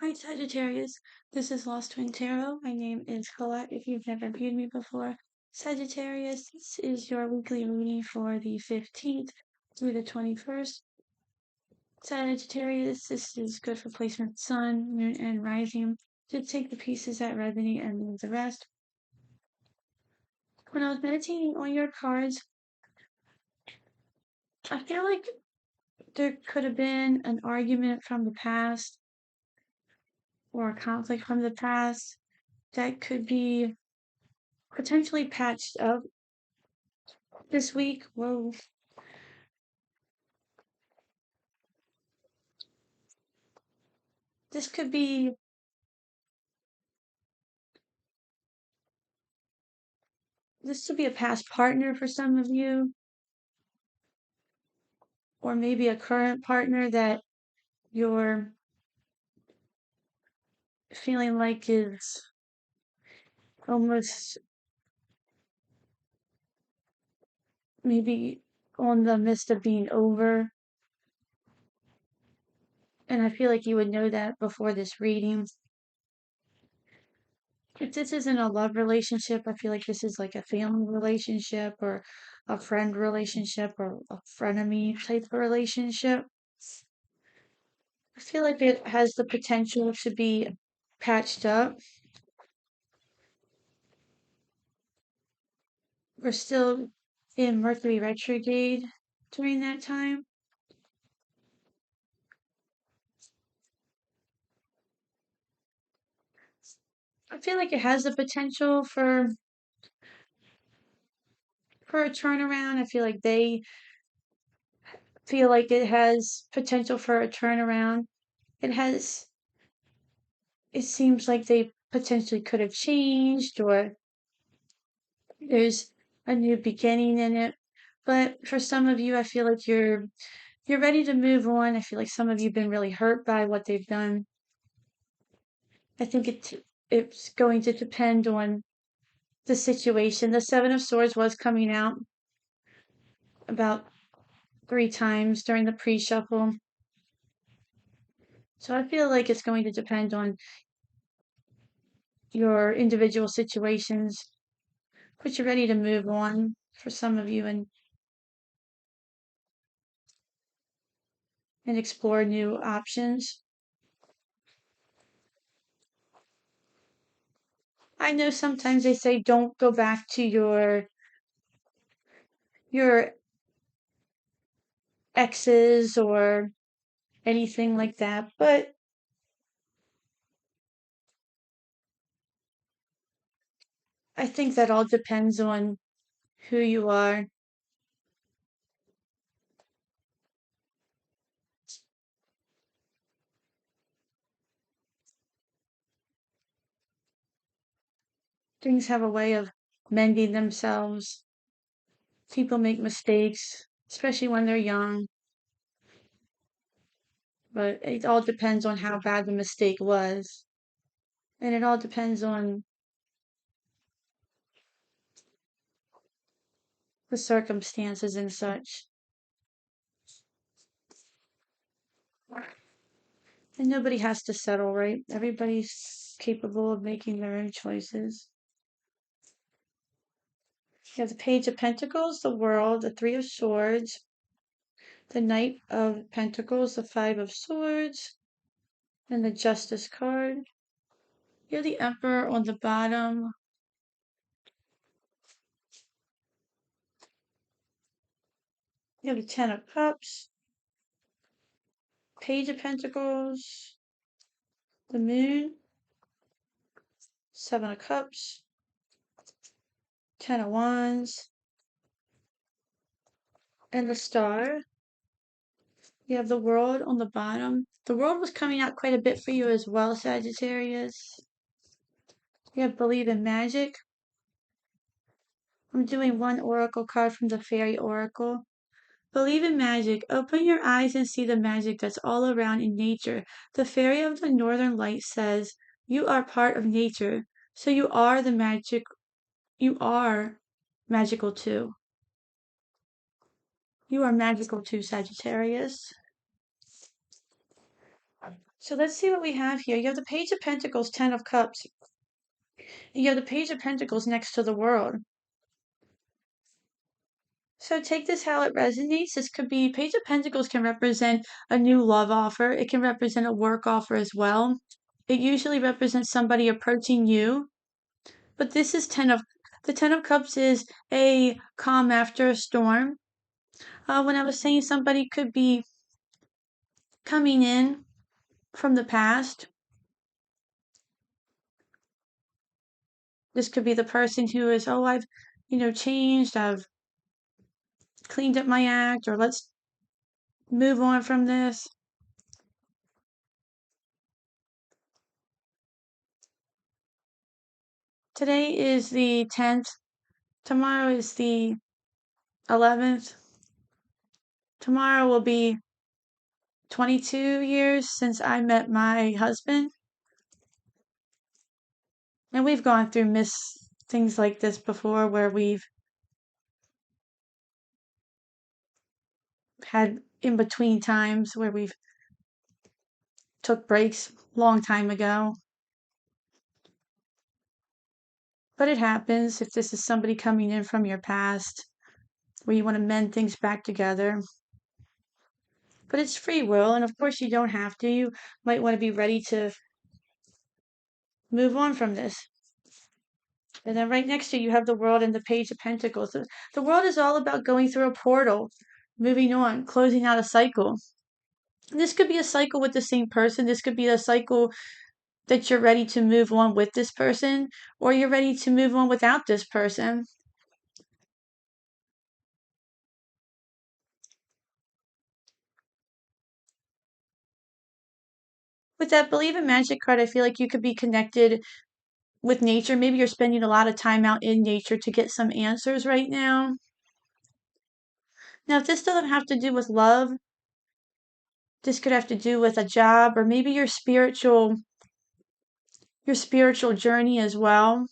Hi Sagittarius, this is Lost Twin Tarot. My name is Colette if you've never viewed me before. Sagittarius, this is your weekly reading for the 15th through the 21st. Sagittarius, this is good for placement sun, moon, and rising. Just take the pieces that resonate and leave the rest. When I was meditating on your cards, I feel like there could have been an argument from the past or a conflict from the past that could be potentially patched up this week. Whoa. This could be a past partner for some of you, or maybe a current partner that you're feeling like is almost maybe on the midst of being over. And I feel like you would know that before this reading. If this isn't a love relationship, I feel like this is like a family relationship or a friend relationship or a frenemy type of relationship. I feel like it has the potential to be patched up. We're still in Mercury retrograde during that time. I feel like it has the potential for a turnaround. I feel like they feel like it has potential for a turnaround. It has it seems like they potentially could have changed or there's a new beginning in it. But for some of you, I feel like you're ready to move on. I feel like some of you've been really hurt by what they've done. I think it's going to depend on the situation. The Seven of Swords was coming out about 3 times during the pre-shuffle. So I feel like it's going to depend on your individual situations, but you're ready to move on for some of you and explore new options. I know sometimes they say don't go back to your exes or anything like that, but I think that all depends on who you are. Things have a way of mending themselves. People make mistakes, especially when they're young, but it all depends on how bad the mistake was. And it all depends on the circumstances and such. And nobody has to settle, right? Everybody's capable of making their own choices. You have the Page of Pentacles, the World, the Three of Swords, the Knight of Pentacles, the Five of Swords, and the Justice card. You have the Emperor on the bottom. You have the Ten of Cups, Page of Pentacles, the Moon, Seven of Cups, Ten of Wands, and the Star. You have the World on the bottom. The World was coming out quite a bit for you as well, Sagittarius. You have Believe in Magic. I'm doing one oracle card from the Fairy Oracle. Believe in magic. Open your eyes and see the magic that's all around in nature. The Fairy of the Northern Light says, you are part of nature, so you are the magic. You are magical too. You are magical too, Sagittarius. So let's see what we have here. You have the Page of Pentacles, Ten of Cups. You have the Page of Pentacles next to the World. So take this how it resonates. This could be Page of Pentacles can represent a new love offer. It can represent a work offer as well. It usually represents somebody approaching you. But this is the Ten of Cups is a calm after a storm. When I was saying somebody could be coming in from the past, this could be the person who is, oh, I've, changed, I've cleaned up my act, or let's move on from this. Today is the 10th. Tomorrow is the 11th. Tomorrow will be 22 years since I met my husband. And we've gone through things like this before where we've had in between times where we've took breaks long time ago. But it happens if this is somebody coming in from your past where you want to mend things back together. But it's free will, and of course you don't have to. You might want to be ready to move on from this. And then right next to you have the World and the Page of Pentacles. The World is all about going through a portal, moving on, closing out a cycle. This could be a cycle with the same person. This could be a cycle that you're ready to move on with this person, or you're ready to move on without this person. With that Believe in Magic card, I feel like you could be connected with nature. Maybe you're spending a lot of time out in nature to get some answers right now. Now, if this doesn't have to do with love, this could have to do with a job or maybe your spiritual journey as well.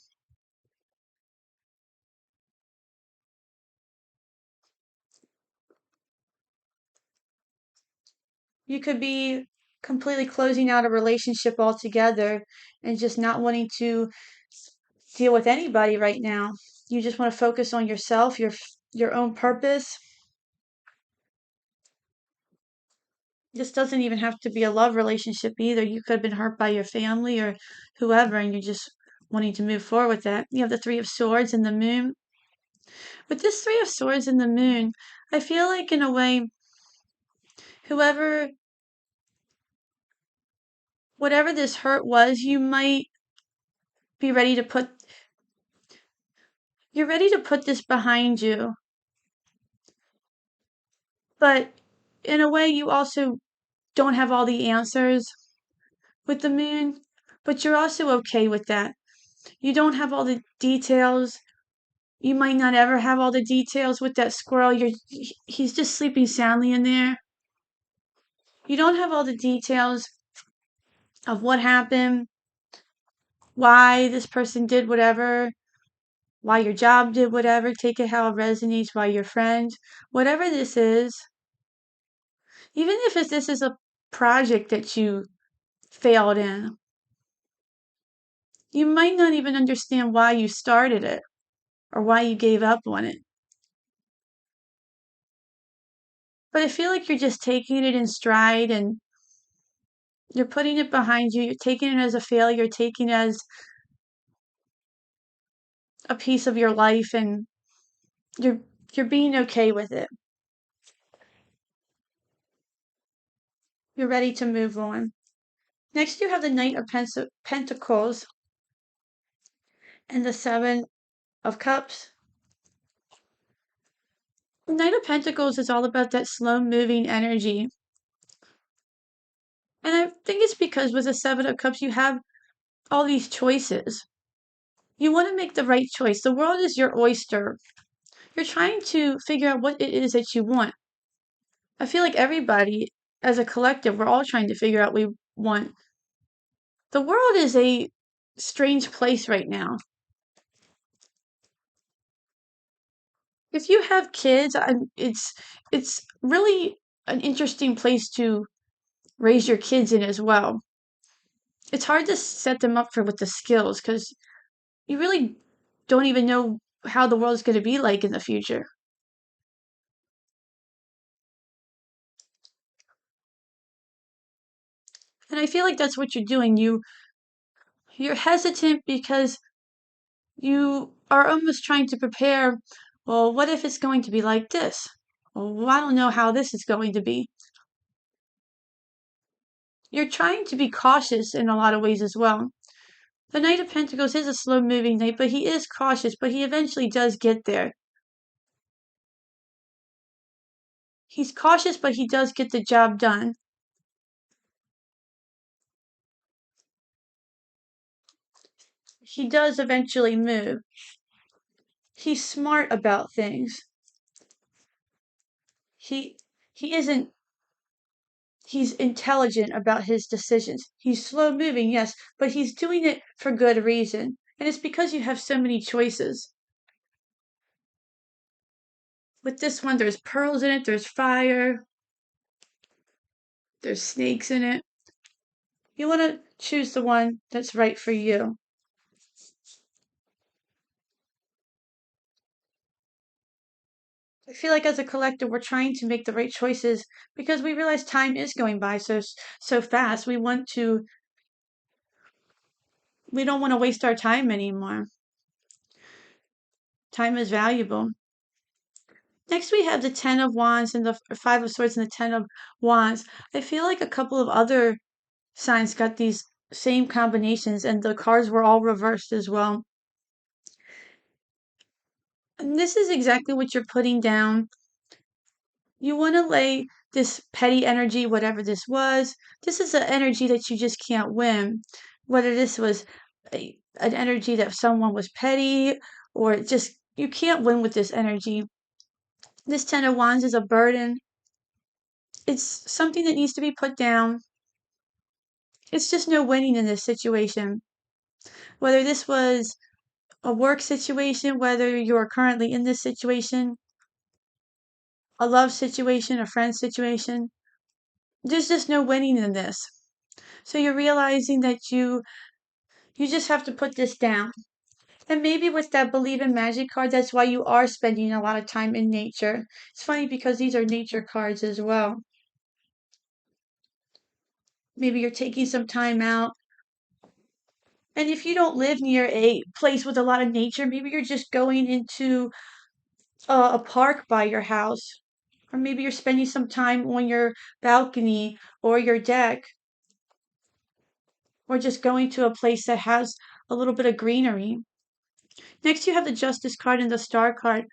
You could be completely closing out a relationship altogether and just not wanting to deal with anybody right now. You just want to focus on yourself, your own purpose. This doesn't even have to be a love relationship either. You could have been hurt by your family or whoever, and you're just wanting to move forward with that. You have the Three of Swords and the Moon. With this Three of Swords and the Moon, I feel like in a way, whoever, whatever this hurt was, be ready to put, you're ready to put this behind you. But in a way, you also don't have all the answers with the moon, but you're also okay with that. You don't have all the details. You might not ever have all the details with that squirrel. He's just sleeping soundly in there. You don't have all the details of what happened, why this person did whatever, why your job did whatever. Take it how it resonates, why your friend, whatever this is, even if this is a project that you failed in, you might not even understand why you started it or why you gave up on it. But I feel like you're just taking it in stride and you're putting it behind you. You're taking it as a failure, taking it as a piece of your life, and you're you're being okay with it. You're ready to move on. Next, you have the Knight of Pentacles and the Seven of Cups. The Knight of Pentacles is all about that slow moving energy. And I think it's because with the Seven of Cups, you have all these choices. You want to make the right choice. The world is your oyster. You're trying to figure out what it is that you want. I feel like everybody, as a collective, we're all trying to figure out what we want. The world is a strange place right now. If you have kids, it's really an interesting place to raise your kids in as well. It's hard to set them up for with the skills because you really don't even know how the world's going to be like in the future. And I feel like that's what you're doing. You're hesitant because you are almost trying to prepare, well, what if it's going to be like this? Well, I don't know how this is going to be. You're trying to be cautious in a lot of ways as well. The Knight of Pentacles is a slow moving knight, but he is cautious, but he eventually does get there. He's cautious, but he does get the job done. He does eventually move. He's smart about things. He he isn't he's intelligent about his decisions. He's slow moving, yes, but he's doing it for good reason. And it's because you have so many choices. With this one, there's pearls in it, there's fire, there's snakes in it. You want to choose the one that's right for you. I feel like as a collective, we're trying to make the right choices because we realize time is going by so fast. We don't want to waste our time anymore. Time is valuable. Next, we have the Ten of Wands and the Five of Swords and the Ten of Wands. I feel like a couple of other signs got these same combinations, and the cards were all reversed as well. And this is exactly what you're putting down. You want to lay this petty energy, whatever this was. This is an energy that you just can't win. Whether this was an energy that someone was petty or just, you can't win with this energy. This Ten of Wands is a burden. It's something that needs to be put down. It's just no winning in this situation. Whether this was a work situation, whether you're currently in this situation, a love situation, a friend situation, there's just no winning in this. So you're realizing that you just have to put this down. And maybe with that believe in magic card, that's why you are spending a lot of time in nature. It's funny because these are nature cards as well. Maybe you're taking some time out. And if you don't live near a place with a lot of nature, maybe you're just going into a park by your house. Or maybe you're spending some time on your balcony or your deck, or just going to a place that has a little bit of greenery. Next, you have the Justice card and the Star card.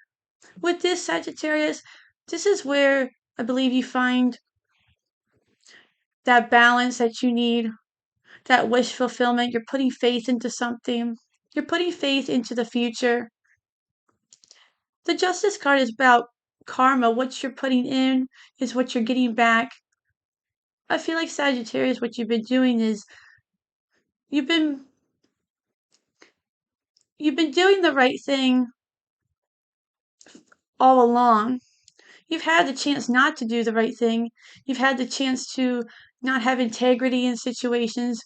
With this, Sagittarius, this is where I believe you find that balance that you need, that wish fulfillment. You're putting faith into something, you're putting faith into the future. The Justice card is about karma. What you're putting in is what you're getting back. I feel like Sagittarius, what you've been doing is you've been you've been doing the right thing all along. You've had the chance not to do the right thing. You've had the chance to not have integrity in situations,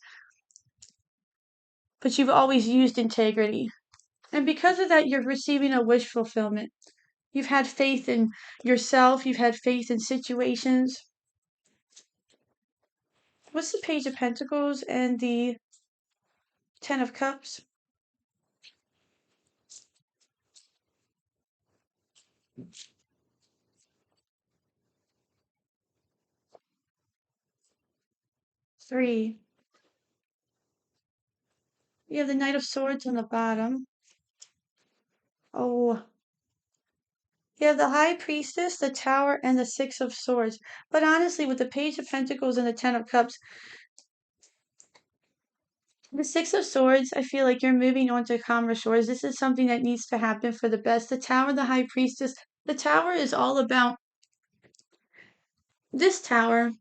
but you've always used integrity. And because of that, you're receiving a wish fulfillment. You've had faith in yourself, you've had faith in situations. What's the Page of Pentacles and the Ten of Cups? 3. You have the Knight of Swords on the bottom. Oh, you have the High Priestess, the Tower, and the Six of Swords. But honestly, with the Page of Pentacles and the Ten of Cups, the Six of Swords, I feel like you're moving on to calmer shores. This is something that needs to happen for the best. The Tower, the High Priestess, the Tower is all about this tower.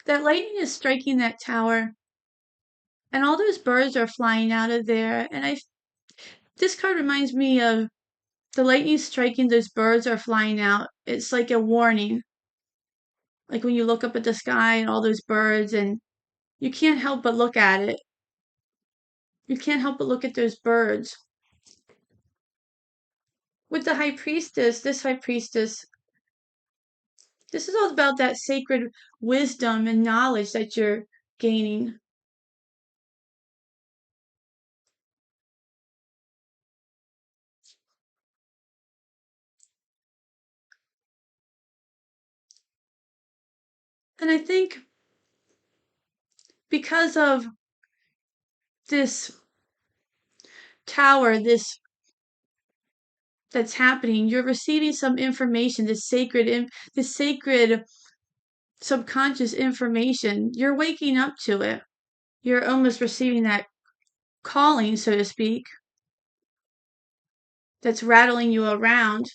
That lightning is striking that tower, and all those birds are flying out of there. And this card reminds me of the lightning striking, those birds are flying out. It's like a warning. Like when you look up at the sky and all those birds, and you can't help but look at it. You can't help but look at those birds. With the high priestess, this high priestess, this is all about that sacred wisdom and knowledge that you're gaining. And I think because of this tower, this that's happening, you're receiving some information, this sacred subconscious information. You're waking up to it. You're almost receiving that calling, so to speak, that's rattling you around.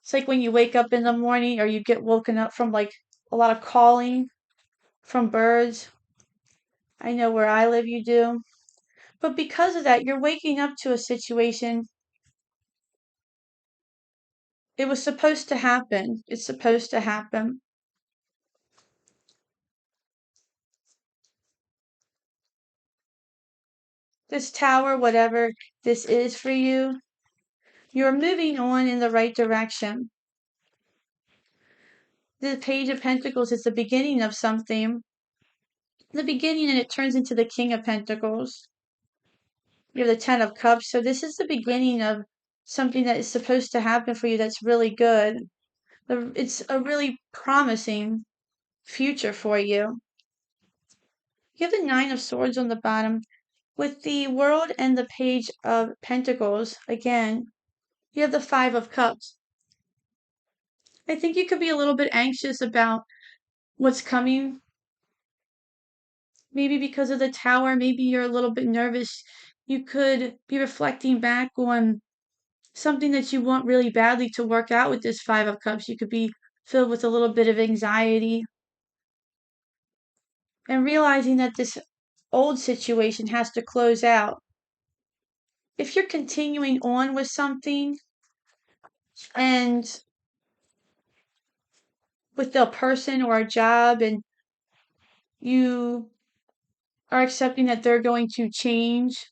It's like when you wake up in the morning or you get woken up from like a lot of calling from birds. I know where I live you do. But because of that, you're waking up to a situation. It was supposed to happen. It's supposed to happen. This tower, whatever this is for you, you're moving on in the right direction. The Page of Pentacles is the beginning of something. The beginning, and it turns into the King of Pentacles. You have the Ten of Cups. So this is the beginning of something that is supposed to happen for you that's really good. It's a really promising future for you. You have the Nine of Swords on the bottom. With the World and the Page of Pentacles, again, you have the Five of Cups. I think you could be a little bit anxious about what's coming. Maybe because of the tower, maybe you're a little bit nervous. You could be reflecting back on something that you want really badly to work out with this Five of Cups. You could be filled with a little bit of anxiety and realizing that this old situation has to close out. If you're continuing on with something and with a person or a job, and you are accepting that they're going to change,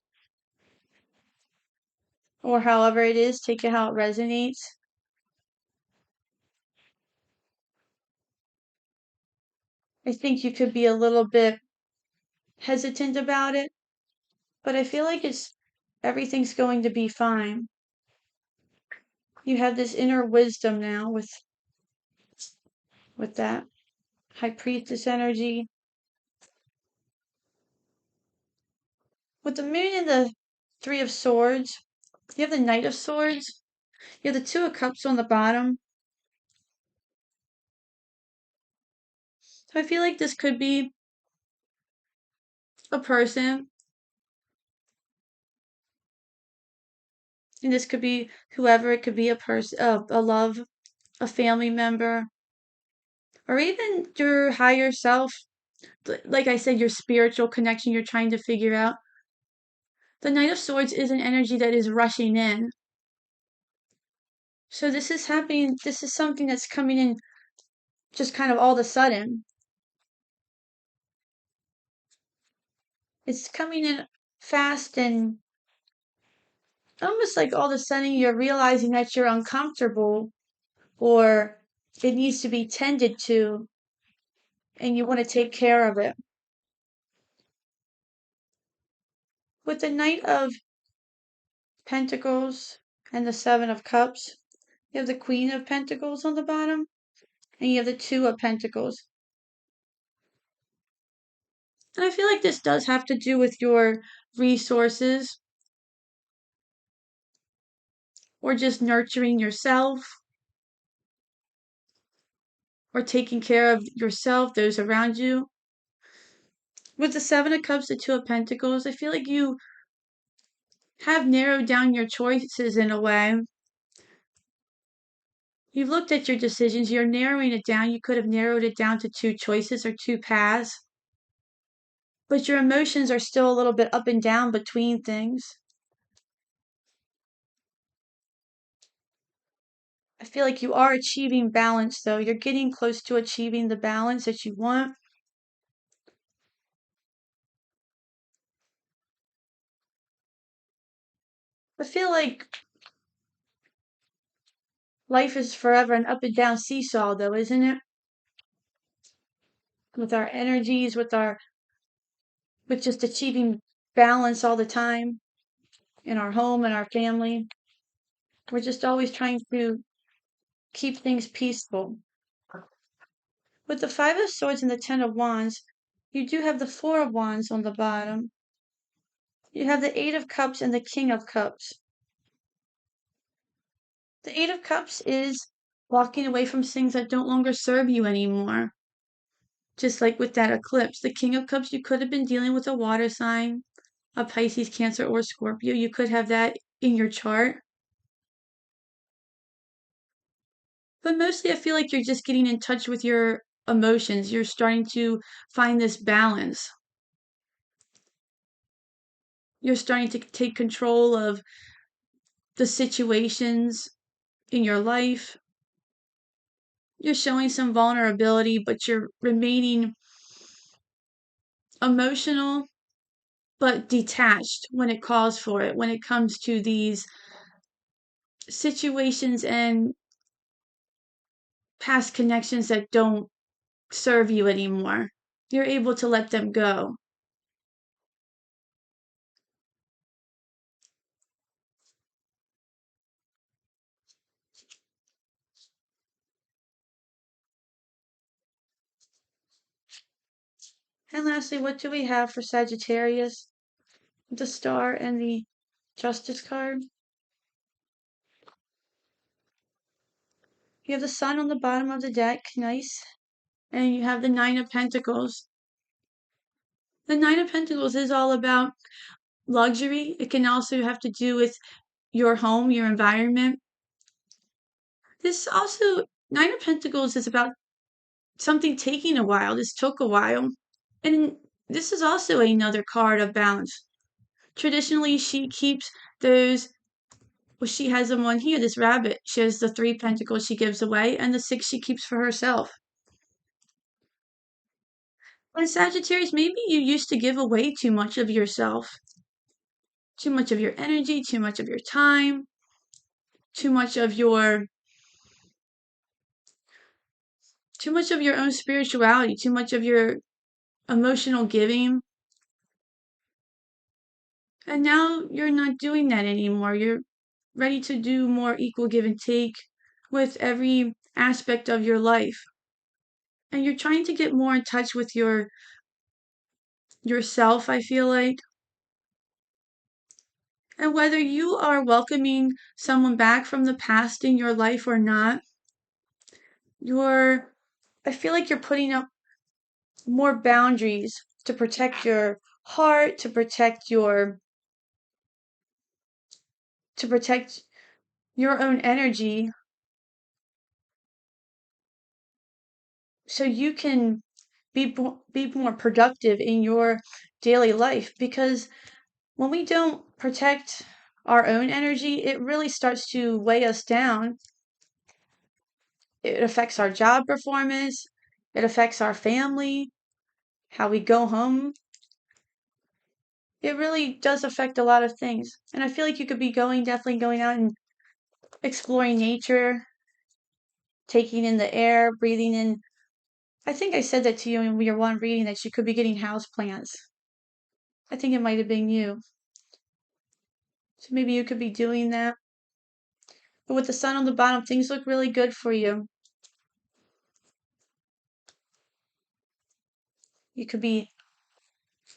or however it is, take it how it resonates. I think you could be a little bit hesitant about it, but I feel like everything's going to be fine. You have this inner wisdom now with that high priestess energy. With the moon and the Three of Swords, you have the Knight of Swords. You have the Two of Cups on the bottom. So I feel like this could be a person, and this could be whoever. It could be a person, a love, a family member, or even your higher self. Like I said, your spiritual connection you're trying to figure out. The Knight of Swords is an energy that is rushing in. So this is happening. This is something that's coming in just kind of all of a sudden. It's coming in fast and almost like all of a sudden you're realizing that you're uncomfortable or it needs to be tended to and you want to take care of it. With the Knight of Pentacles and the Seven of Cups, you have the Queen of Pentacles on the bottom and you have the Two of Pentacles. And I feel like this does have to do with your resources or just nurturing yourself or taking care of yourself, those around you. With the Seven of Cups, the Two of Pentacles, I feel like you have narrowed down your choices in a way. You've looked at your decisions, you're narrowing it down. You could have narrowed it down to two choices or two paths, but your emotions are still a little bit up and down between things. I feel like you are achieving balance, though. You're getting close to achieving the balance that you want. I feel like life is forever an up and down seesaw, though, isn't it? With our energies, with just achieving balance all the time in our home and our family. We're just always trying to keep things peaceful. With the Five of Swords and the Ten of Wands, you do have the Four of Wands on the bottom. You have the Eight of Cups and the King of Cups. The Eight of Cups is walking away from things that don't longer serve you anymore. Just like with that eclipse, the King of Cups, you could have been dealing with a water sign, a Pisces, Cancer, or Scorpio. You could have that in your chart. But mostly, I feel like you're just getting in touch with your emotions. You're starting to find this balance. You're starting to take control of the situations in your life. You're showing some vulnerability, but you're remaining emotional but detached when it calls for it, when it comes to these situations and past connections that don't serve you anymore. You're able to let them go. And lastly, what do we have for Sagittarius? The Star and the Justice card. You have the Sun on the bottom of the deck, nice. And you have the Nine of Pentacles. The Nine of Pentacles is all about luxury. It can also have to do with your home, your environment. This also, Nine of Pentacles is about something taking a while. This took a while. And this is also another card of balance. Traditionally, she keeps those, well, she has the one here, this rabbit. She has the Three Pentacles she gives away, and the Six she keeps for herself. And Sagittarius, maybe you used to give away too much of yourself, too much of your energy, too much of your time, too much of your own spirituality, too much of your emotional giving. And now you're not doing that anymore. You're ready to do more equal give and take with every aspect of your life. And you're trying to get more in touch with yourself, I feel like. And whether you are welcoming someone back from the past in your life or not, I feel like you're putting up more boundaries to protect your heart, to protect your own energy so you can be more productive in your daily life, because when we don't protect our own energy, it really starts to weigh us down. It affects our job performance, it affects our family, how we go home. It really does affect a lot of things. And I feel like you could be definitely going out and exploring nature, taking in the air, breathing in. I think I said that to you in your one reading that you could be getting house plants. I think it might have been you. So maybe you could be doing that. But with the sun on the bottom, things look really good for you. You could be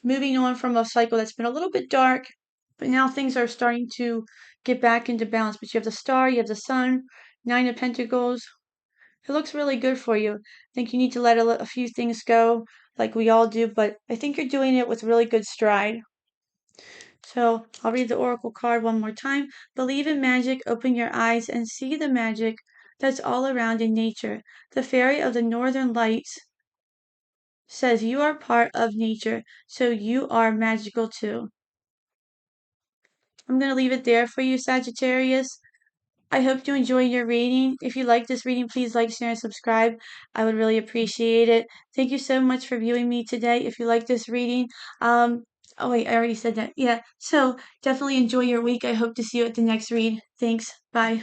moving on from a cycle that's been a little bit dark, but now things are starting to get back into balance. But you have the star, you have the sun, Nine of Pentacles. It looks really good for you. I think you need to let a few things go, like we all do, but I think you're doing it with really good stride. So I'll read the Oracle card one more time. Believe in magic, open your eyes, and see the magic that's all around in nature. The fairy of the northern lights says you are part of nature, so you are magical too. I'm going to leave it there for you, Sagittarius. I hope you enjoy your reading. If you like this reading, please like, share, and subscribe. I would really appreciate it. Thank you so much for viewing me today. If you like this reading, oh wait, I already said that. Yeah. So definitely enjoy your week. I hope to see you at the next read. Thanks. Bye.